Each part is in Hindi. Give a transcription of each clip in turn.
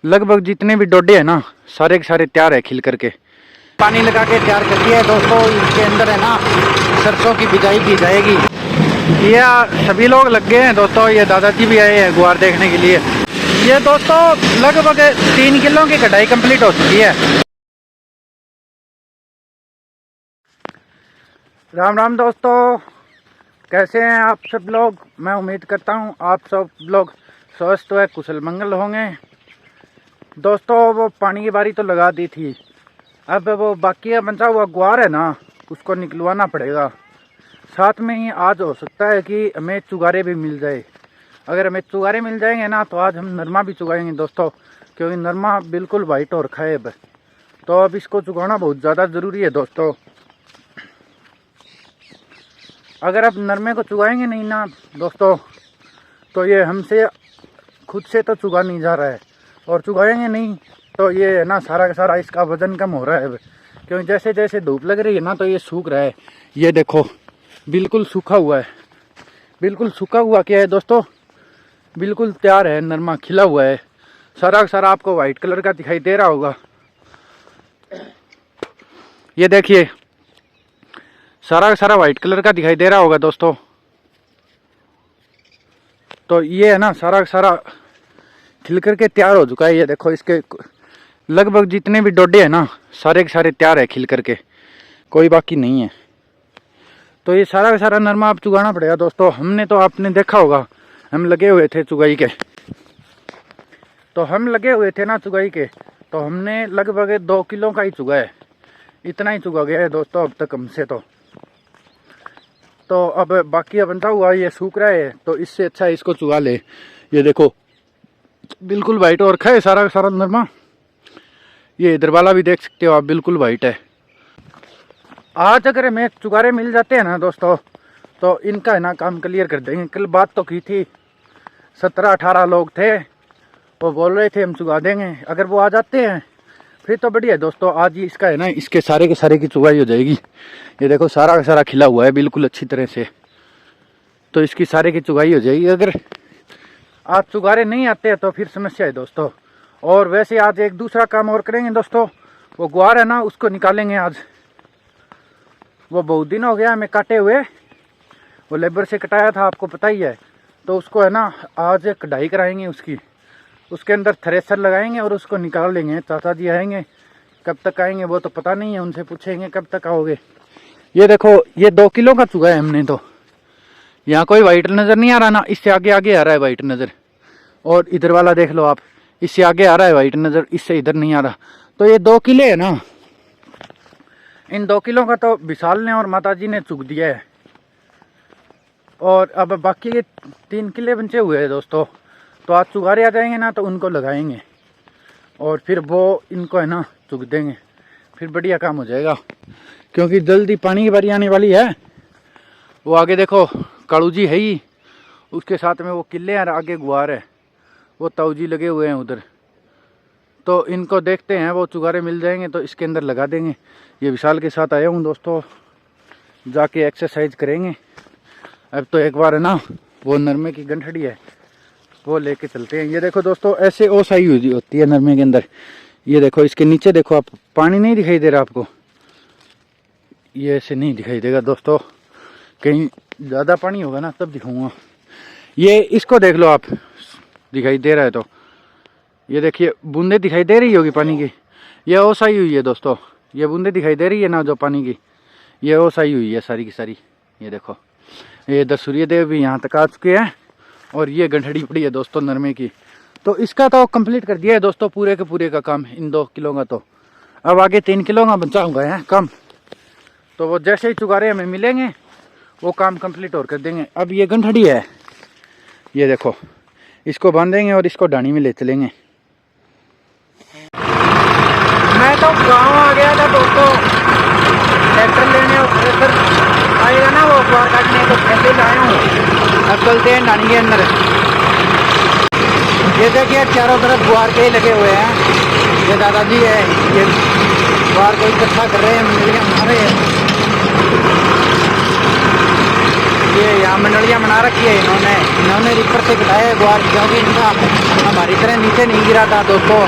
लगभग जितने भी डोडे हैं ना सारे के सारे तैयार है खिल करके। पानी लगा के तैयार कर दिया है दोस्तों। इसके अंदर है ना सरसों की बिजाई की जाएगी। ये सभी लोग लग गए हैं दोस्तों। ये दादाजी भी आए हैं गुआर देखने के लिए। ये दोस्तों लगभग 3 किलो की कटाई कंप्लीट हो चुकी है। राम राम दोस्तों, कैसे हैं आप सब लोग। मैं उम्मीद करता हूं आप सब लोग स्वस्थ व कुशल मंगल होंगे। दोस्तों वो पानी की बारी तो लगा दी थी, अब वो बाकी बचा हुआ गुआर है ना उसको निकलवाना पड़ेगा। साथ में ही आज हो सकता है कि हमें चुगारे भी मिल जाए। अगर हमें चुगारे मिल जाएंगे ना तो आज हम नरमा भी चुगाएंगे दोस्तों, क्योंकि नरमा बिल्कुल वाइट और रखा है अब। तो अब इसको चुगाना बहुत ज़्यादा ज़रूरी है दोस्तों। अगर आप नरमे को चुगाएंगे नहीं ना दोस्तों तो ये हमसे खुद से तो चुगा नहीं जा रहा है, और चुगाएंगे नहीं तो ये है ना सारा का सारा इसका वजन कम हो रहा है। क्योंकि जैसे जैसे धूप लग रही है ना तो ये सूख रहा है। ये देखो बिल्कुल सूखा हुआ है, बिल्कुल सूखा हुआ क्या है दोस्तों, बिल्कुल तैयार है। नरमा खिला हुआ है, सारा का सारा आपको वाइट कलर का दिखाई दे रहा होगा। ये देखिए सारा का सारा वाइट कलर का दिखाई दे रहा होगा दोस्तों। तो ये है ना सारा का सारा खिल करके तैयार हो चुका है। ये देखो इसके लगभग जितने भी डोडे हैं ना सारे के सारे तैयार है खिल करके, कोई बाकी नहीं है। तो ये सारा का सारा नरमा आप चुगाना पड़ेगा दोस्तों। हमने तो आपने देखा होगा हम लगे हुए थे चुगाई के, तो हम लगे हुए थे ना चुगाई के, तो हमने लगभग 2 किलो का ही चुगा है। इतना ही चुगा गया है दोस्तों अब तक हमसे। तो अब बाकी बनता हुआ ये सूख रहा है, तो इससे अच्छा इसको चुगा ले। ये देखो बिल्कुल वाइट और रखा है सारा का सारा नरमा। ये इधर वाला भी देख सकते हो आप, बिल्कुल वाइट है। आज अगर हमें चुगारे मिल जाते हैं ना दोस्तों तो इनका है ना काम क्लियर कर देंगे। कल बात तो की थी, 17-18 लोग थे, वो बोल रहे थे हम चुगा देंगे। अगर वो आ जाते हैं फिर तो बढ़िया है दोस्तों। आज ही इसका है ना इसके सारे के सारे की चुगाई हो जाएगी। ये देखो सारा का सारा खिला हुआ है बिल्कुल अच्छी तरह से, तो इसकी सारे की चुगाई हो जाएगी। अगर आज चुगारे नहीं आते हैं तो फिर समस्या है दोस्तों। और वैसे आज एक दूसरा काम और करेंगे दोस्तों, वो गुआर है ना उसको निकालेंगे आज। वो बहुत दिन हो गया हमें काटे हुए, वो लेबर से कटाया था आपको पता ही है। तो उसको है ना आज कढ़ाई कराएंगे उसकी, उसके अंदर थ्रेसर लगाएंगे और उसको निकाल लेंगे। चाचा जी आएंगे, कब तक आएंगे वो तो पता नहीं है, उनसे पूछेंगे कब तक आओगे। ये देखो ये 2 किलो का चुगा है हमने। तो यहाँ कोई वाइट नज़र नहीं आ रहा ना, इससे आगे आगे आ रहा है वाइट नज़र। और इधर वाला देख लो आप, इससे आगे आ रहा है वाइट नज़र, इससे इधर नहीं आ रहा। तो ये 2 किले है ना, इन 2 किलो का तो विशाल ने और माता जी ने चुग दिया है। और अब बाकी के 3 किले बचे हुए हैं दोस्तों। तो आज चुगारे आ जाएंगे ना तो उनको लगाएंगे और फिर वो इनको है ना चुग देंगे, फिर बढ़िया काम हो जाएगा। क्योंकि जल्दी पानी की बारी आने वाली है। वो आगे देखो कालू जी है ही, उसके साथ में वो किले हैं, आगे गुआर है, वो ताऊ जी लगे हुए हैं उधर। तो इनको देखते हैं, वो चुगारे मिल जाएंगे तो इसके अंदर लगा देंगे। ये विशाल के साथ आया हूँ दोस्तों, जाके एक्सरसाइज करेंगे। अब तो एक बार है ना वो नरमे की गंठड़ी है वो लेके चलते हैं। ये देखो दोस्तों ऐसे ओसाई हुई होती है नरमे के अंदर। ये देखो इसके नीचे देखो आप, पानी नहीं दिखाई दे रहा आपको, ये ऐसे नहीं दिखाई देगा दोस्तों, कहीं ज़्यादा पानी होगा ना तब दिखाऊंगा। ये इसको देख लो आप, दिखाई दे रहा है तो ये देखिए बूंदे दिखाई दे रही होगी पानी की। ये ओसाई हुई है दोस्तों, ये बूंदे दिखाई दे रही है ना जो पानी की, ये ओसाई हुई है सारी की सारी। ये देखो ये इधर सूर्य देव भी यहाँ तक आ चुके हैं और ये गंठड़ी पड़ी है दोस्तों नरमे की। तो इसका तो कंप्लीट कर दिया है दोस्तों पूरे के पूरे का काम इन 2 किलो का। तो अब आगे 3 किलो का बचा हुआ है कम, तो वो जैसे ही चुगारे हमें मिलेंगे वो काम कंप्लीट और कर देंगे। अब ये गंठड़ी है, ये देखो इसको बांधेंगे और इसको डानी में ले चलेंगे। मैं तो गांव आ गया था दोस्तों, ट्रैक्टर लेने और ट्रैक्टर आएगा ना वो गुआर काटने, तो पहले ही आया हूँ। अब चलते हैं डानी के अंदर। ये देखिए चारों तरफ गुआर के ही लगे हुए हैं। ये दादाजी है, ये गुआर को इकट्ठा कर रहे हैं, मिल गए हमारे। ये यहाँ मंडलियाँ बना रखी है इन्होंने रीपर से कटाया है ग्वार, क्योंकि इनका हमारी तरह नीचे नहीं गिरा था दोस्तों।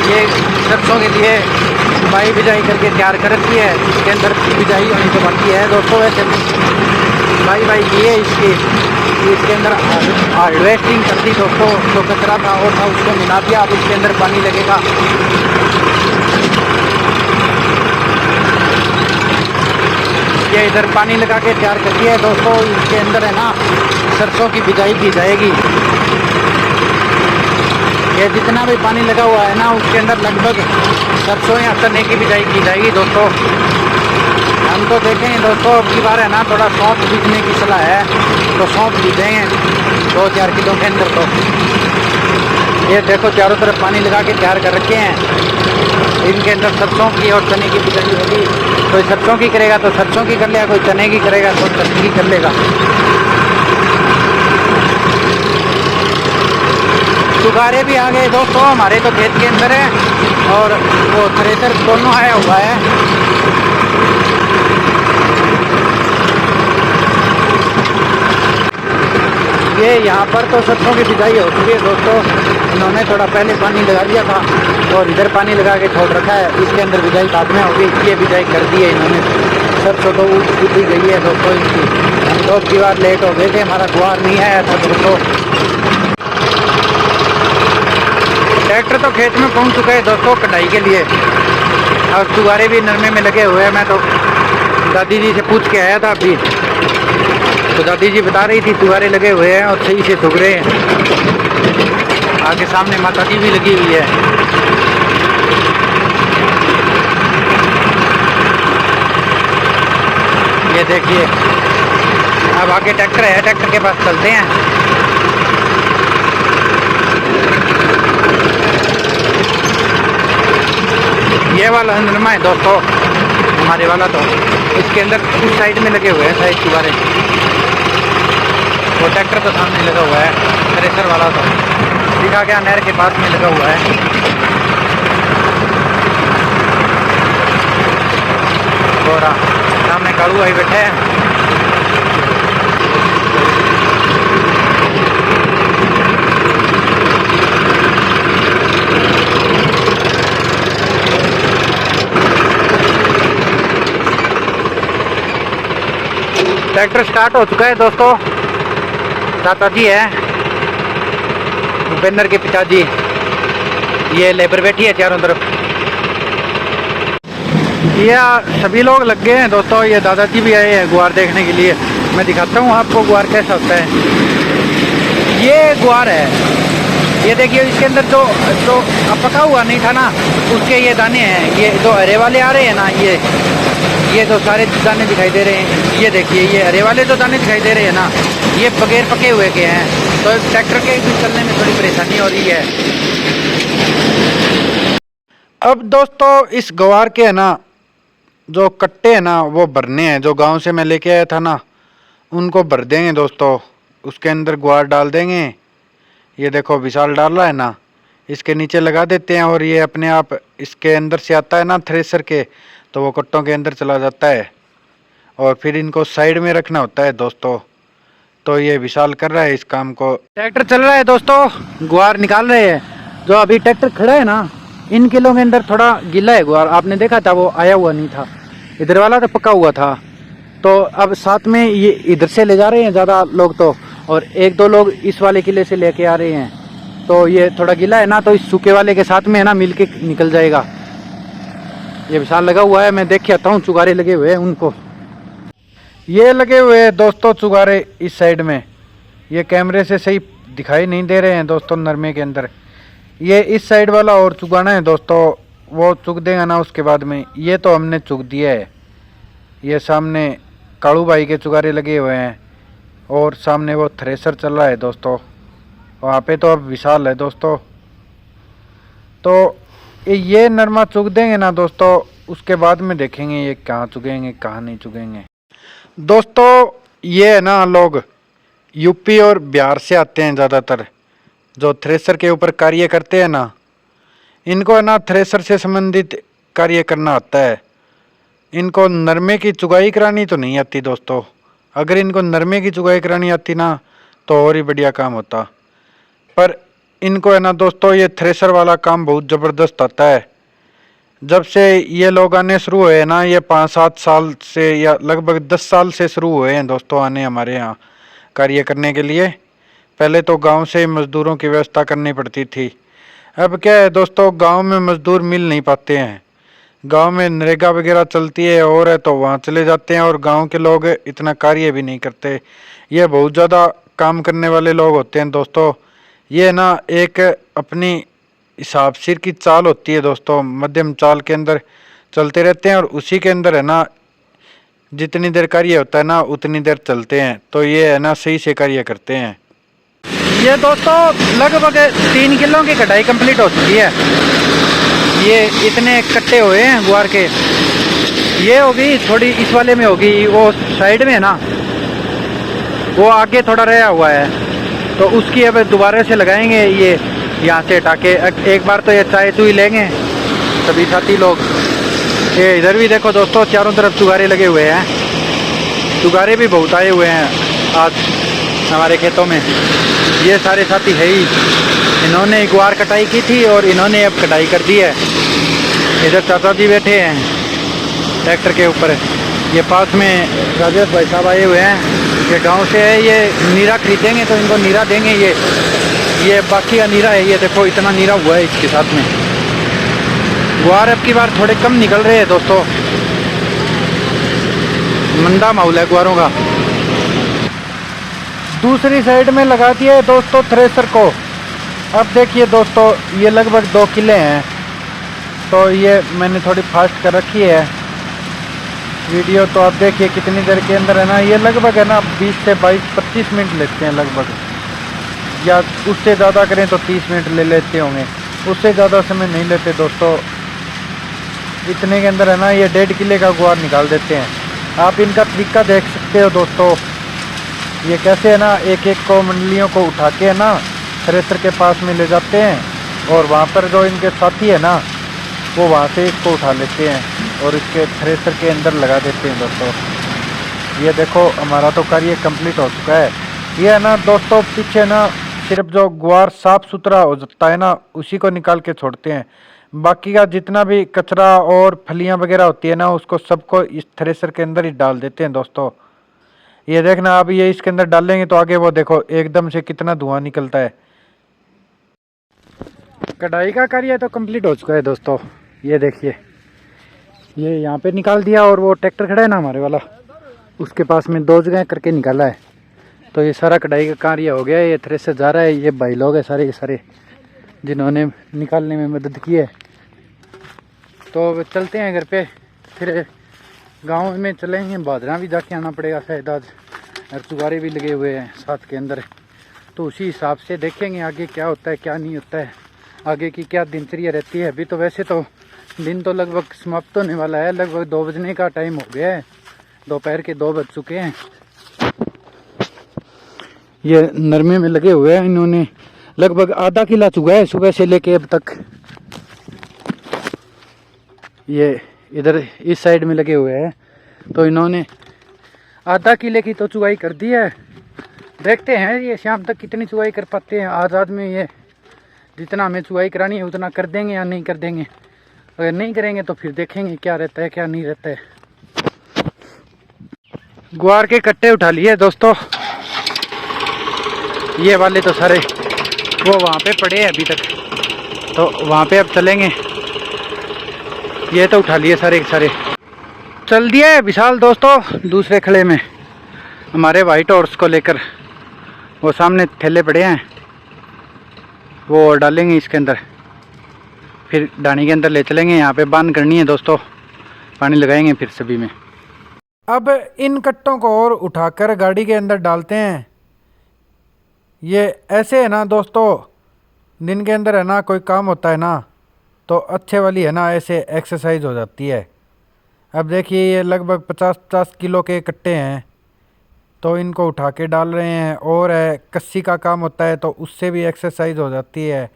ये सरसों के लिए बाई बिजाई करके तैयार कर रखी है, इसके अंदर बिजाई होनी तो बाकी है दोस्तों। वैसे बाई की है इसके अंदर हार्वेस्टिंग कर दी दोस्तों। जो कचरा था और था उसको मिला दिया, अब इसके अंदर पानी लगेगा। ये इधर पानी लगा के तैयार कर दिया है दोस्तों। इसके अंदर है ना सरसों की बिजाई की जाएगी। ये जितना भी पानी लगा हुआ है ना उसके अंदर लगभग सरसों या चने की बिजाई की जाएगी दोस्तों। हम तो देखेंगे दोस्तों, अब की बार है ना थोड़ा सौंफ बीजने की सलाह है, तो सौंफ बीजेंगे 2-4 किलो के अंदर। तो ये देखो चारों तरफ पानी लगा के तैयार कर रखे हैं। इनके अंदर सरसों की और चने की बिजाई होगी। कोई सरसों की करेगा तो सरसों की कर लेगा, कोई चने की करेगा तो चने की कर लेगा। सुगारे भी आ गए दोस्तों, हमारे तो खेत के अंदर है और वो थ्रेसर दोनों आया हुआ है। ये यहाँ पर तो सरसों की बिजाई हो चुकी है दोस्तों। इन्होंने थोड़ा पहले पानी लगा दिया था और इधर पानी लगा के छोड़ रखा है। इसके अंदर बिजाई बाद में होगी। ये बिजाई कर दी है इन्होंने। सरसों तो उठ ही गई है दोस्तों इनकी। हम तो अब की बार लेट हो गए थे, हमारा गुआर नहीं आया था दोस्तों। ट्रैक्टर तो खेत में पहुँच चुका है दोस्तों कटाई के लिए, और सुगारे भी नरमे में लगे हुए हैं। मैं तो दादी जी से पूछ के आया था अभी, तो दादी जी बता रही थी सुगारे लगे हुए हैं और सही से सूख रहे हैं। आगे सामने माता जी भी लगी हुई है। ये देखिए, अब आगे ट्रैक्टर है, ट्रैक्टर के पास चलते हैं। ये वाला नरमा है दोस्तों हमारे वाला, तो इसके अंदर इस साइड में लगे हुए हैं साइड सुगारे। वो ट्रैक्टर तो सामने लगा हुआ है, थ्रेसर वाला तो दिखा गया नहर के पास में लगा हुआ है। गोरा सामने कालू भाई बैठे हैं। ट्रैक्टर स्टार्ट हो चुका है दोस्तों। चाचा जी है, भूपेंद्र के पिताजी। ये लेबर बैठी है चारों तरफ। ये सभी लोग लग गए हैं दोस्तों। ये दादाजी भी आए हैं ग्वार देखने के लिए। मैं दिखाता हूँ आपको ग्वार कैसा होता है। ये ग्वार है, ये देखिए इसके अंदर जो पका हुआ नहीं था ना उसके ये दाने हैं। ये जो हरे वाले आ रहे हैं ना, ये जो सारे दाने दिखाई दे रहे हैं, ये देखिए ये हरे वाले जो दाने दिखाई दे रहे हैं ना, ये बगैर पके हुए के हैं। तो ट्रैक्टर के भी चलने में थोड़ी परेशानी हो रही है। अब दोस्तों इस ग्वार के है ना जो कट्टे हैं ना वो भरने हैं। जो गांव से मैं लेके आया था ना उनको भर देंगे दोस्तों। उसके अंदर ग्वार डाल देंगे। ये देखो विशाल डाल रहा है ना, इसके नीचे लगा देते हैं और ये अपने आप इसके अंदर से आता है ना थ्रेसर के, तो वो कट्टों के अंदर चला जाता है और फिर इनको साइड में रखना होता है दोस्तों। तो ये विशाल कर रहा है इस काम को। ट्रैक्टर चल रहा है दोस्तों, ग्वार निकाल रहे हैं। जो अभी ट्रैक्टर खड़ा है ना इन किलों के अंदर थोड़ा गीला है ग्वार, आपने देखा था वो आया हुआ नहीं था। इधर वाला तो पका हुआ था। तो अब साथ में ये इधर से ले जा रहे हैं ज़्यादा लोग तो, और 1-2 लोग इस वाले किले से लेके आ रहे हैं। तो ये थोड़ा गीला है ना, तो इस सूखे वाले के साथ में है ना मिल के निकल जाएगा। ये विशाल लगा हुआ है, मैं देख के आता हूँ। चुगारे लगे हुए हैं उनको, ये लगे हुए हैं दोस्तों चुगारे इस साइड में। ये कैमरे से सही दिखाई नहीं दे रहे हैं दोस्तों नरमे के अंदर। ये इस साइड वाला और चुगाना है दोस्तों, वो चुग देगा ना उसके बाद में। ये तो हमने चुग दिया है। ये सामने कालू भाई के चुगारे लगे हुए हैं और सामने वो थ्रेसर चल रहा है दोस्तों। वहाँ पे तो अब विशाल है दोस्तों। तो ये नरमा चुग देंगे ना दोस्तों, उसके बाद में देखेंगे ये कहाँ चुगेंगे कहाँ नहीं चुगेंगे दोस्तों। ये है ना लोग यूपी और बिहार से आते हैं ज़्यादातर, जो थ्रेसर के ऊपर कार्य करते हैं ना। इनको है ना थ्रेसर से संबंधित कार्य करना आता है। इनको नरमे की चुगाई करानी तो नहीं आती दोस्तों। अगर इनको नरमे की चुगाई करानी आती ना तो और ही बढ़िया काम होता। पर इनको है ना दोस्तों, ये थ्रेशर वाला काम बहुत ज़बरदस्त आता है। जब से ये लोग आने शुरू हुए हैं ना, ये 5-7 साल से या लगभग 10 साल से शुरू हुए हैं दोस्तों आने हमारे यहाँ कार्य करने के लिए। पहले तो गांव से मज़दूरों की व्यवस्था करनी पड़ती थी। अब क्या है दोस्तों, गांव में मज़दूर मिल नहीं पाते हैं। गांव में नरेगा वगैरह चलती है और है तो वहाँ चले जाते हैं, और गांव के लोग इतना कार्य भी नहीं करते। ये बहुत ज़्यादा काम करने वाले लोग होते हैं दोस्तों। ये ना एक अपनी हिसाब सिर की चाल होती है दोस्तों, मध्यम चाल के अंदर चलते रहते हैं, और उसी के अंदर है ना जितनी देर कार्य होता है ना उतनी देर चलते हैं। तो ये है ना सही से कार्य करते हैं। ये दोस्तों लगभग 3 किलो की कटाई कंप्लीट हो चुकी है। ये इतने कट्टे हुए हैं गुआर के। ये होगी थोड़ी इस वाले में होगी, वो साइड में है ना वो आगे थोड़ा रहा हुआ है, तो उसकी अब दोबारा से लगाएंगे। ये यहाँ से हटा के एक बार तो ये चाय चुई लेंगे सभी साथी लोग। ये इधर भी देखो दोस्तों, चारों तरफ चुगारे लगे हुए हैं। चुगारे भी बहुत आए हुए हैं आज हमारे खेतों में। ये सारे साथी है ही, इन्होंने गुआर कटाई की थी और इन्होंने अब कटाई कर दी है। इधर चाचा जी बैठे हैं ट्रैक्टर के ऊपर। ये पास में राजेश भाई साहब आए हुए हैं, ये गांव से है। ये नीरा खरीदेंगे तो इनको नीरा देंगे। ये बाकी का नीरा है। ये देखो इतना नीरा हुआ है इसके साथ में। गुआर अब की बार थोड़े कम निकल रहे हैं दोस्तों, मंदा माहौल है गुआरों का। दूसरी साइड में लगा दिया है दोस्तों थ्रेसर को। अब देखिए दोस्तों, ये लगभग 2 किले हैं, तो ये मैंने थोड़ी फास्ट कर रखी है वीडियो। तो आप देखिए कितनी देर के अंदर है ना, ये लगभग है ना 20 से 22-25 मिनट लेते हैं लगभग, या उससे ज़्यादा करें तो 30 मिनट ले लेते होंगे, उससे ज़्यादा समय नहीं लेते दोस्तों। इतने के अंदर है ना ये 1.5 किले का गुआर निकाल देते हैं। आप इनका तरीका देख सकते हो दोस्तों, ये कैसे है ना एक एक को मंडलियों को उठा के है ना थ्रेसर के पास में ले जाते हैं, और वहाँ पर जो इनके साथी है ना वो वहाँ से इसको उठा लेते हैं और इसके थ्रेसर के अंदर लगा देते हैं दोस्तों। ये देखो हमारा तो कार्य कंप्लीट हो चुका है। ये है ना दोस्तों पीछे ना सिर्फ जो गुआर साफ़ सुथरा हो जाता है ना उसी को निकाल के छोड़ते हैं। बाकी का जितना भी कचरा और फलियाँ वगैरह होती है ना उसको सबको इस थ्रेसर के अंदर ही डाल देते हैं दोस्तों। ये देखना, अब ये इसके अंदर डालेंगे तो आगे वो देखो एकदम से कितना धुआं निकलता है। कढ़ाई का कार्य तो कंप्लीट हो चुका है दोस्तों। ये देखिए, ये यहाँ पे निकाल दिया, और वो ट्रैक्टर खड़ा है ना हमारे वाला, उसके पास में 2 जगह करके निकाला है। तो ये सारा कढ़ाई का कार्य हो गया है। ये थ्रेसर जा रहा है। ये भाई लोग हैं सारे, ये सारे जिन्होंने निकालने में मदद की है। तो चलते हैं घर पे, फिर गांव में चलेंगे। बादरा भी जाके आना पड़ेगा शायद आज, और चुगारे भी लगे हुए हैं साथ के अंदर। तो उसी हिसाब से देखेंगे आगे क्या होता है क्या नहीं होता है, आगे की क्या दिनचर्या रहती है। अभी तो वैसे तो दिन तो लगभग समाप्त होने वाला है, लगभग 2 बजने का टाइम हो गया है, दोपहर के 2 बज चुके हैं। ये नरमे में लगे हुए हैं, इन्होंने लगभग आधा किला चुगा है सुबह से लेके अब तक। ये इधर इस साइड में लगे हुए हैं, तो इन्होंने आधा किले की तो चुगाई कर दी है। देखते हैं ये शाम तक कितनी चुगाई कर पाते हैं। आज में ये जितना हमें चुगाई करानी है उतना कर देंगे या नहीं कर देंगे। अगर नहीं करेंगे तो फिर देखेंगे क्या रहता है क्या नहीं रहता है। गुआर के कट्टे उठा लिए दोस्तों, ये वाले तो सारे वो वहाँ पे पड़े हैं अभी तक, तो वहाँ पे अब चलेंगे। ये तो उठा लिए सारे के सारे। चल दिया है विशाल दोस्तों दूसरे खड़े में हमारे वाइट हॉर्स को लेकर। वो सामने थैले पड़े हैं, वो डालेंगे इसके अंदर, फिर डानी के अंदर ले चलेंगे। यहाँ पे बांध करनी है दोस्तों, पानी लगाएंगे फिर सभी में। अब इन कट्टों को और उठाकर गाड़ी के अंदर डालते हैं। ये ऐसे है ना दोस्तों, दिन के अंदर है ना कोई काम होता है ना तो अच्छे वाली है ना ऐसे एक्सरसाइज हो जाती है। अब देखिए ये लगभग 50-50 किलो के कट्टे हैं, तो इनको उठा के डाल रहे हैं। और है कस्सी का काम होता है तो उससे भी एक्सरसाइज हो जाती है।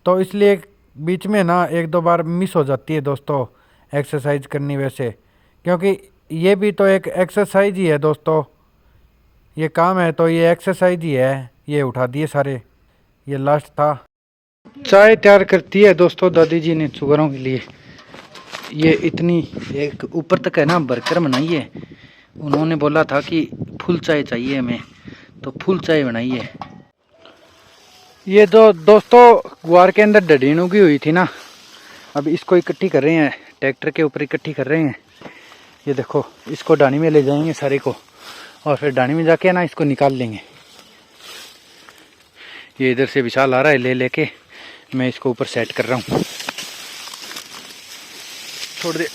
तो इसलिए बीच में ना 1-2 बार मिस हो जाती है दोस्तों एक्सरसाइज करनी वैसे, क्योंकि ये भी तो एक एक्सरसाइज ही है दोस्तों। ये काम है तो ये एक्सरसाइज ही है, ये उठा दिए सारे, ये लास्ट था। चाय तैयार करती है दोस्तों दादी जी ने सुगरों के लिए। ये इतनी एक ऊपर तक है ना भरकर बनाई है। उन्होंने बोला था कि फुल चाय चाहिए हमें, तो फुल चाय बनाई है। ये दोस्तों गुआर के अंदर डडीन उगी हुई थी ना, अब इसको इकट्ठी कर रहे हैं, ट्रैक्टर के ऊपर इकट्ठी कर रहे हैं। ये देखो इसको डानी में ले जाएंगे सारे को, और फिर डानी में जाके ना इसको निकाल लेंगे। ये इधर से विशाल आ रहा है ले लेके, मैं इसको ऊपर सेट कर रहा हूँ। छोड़ दे।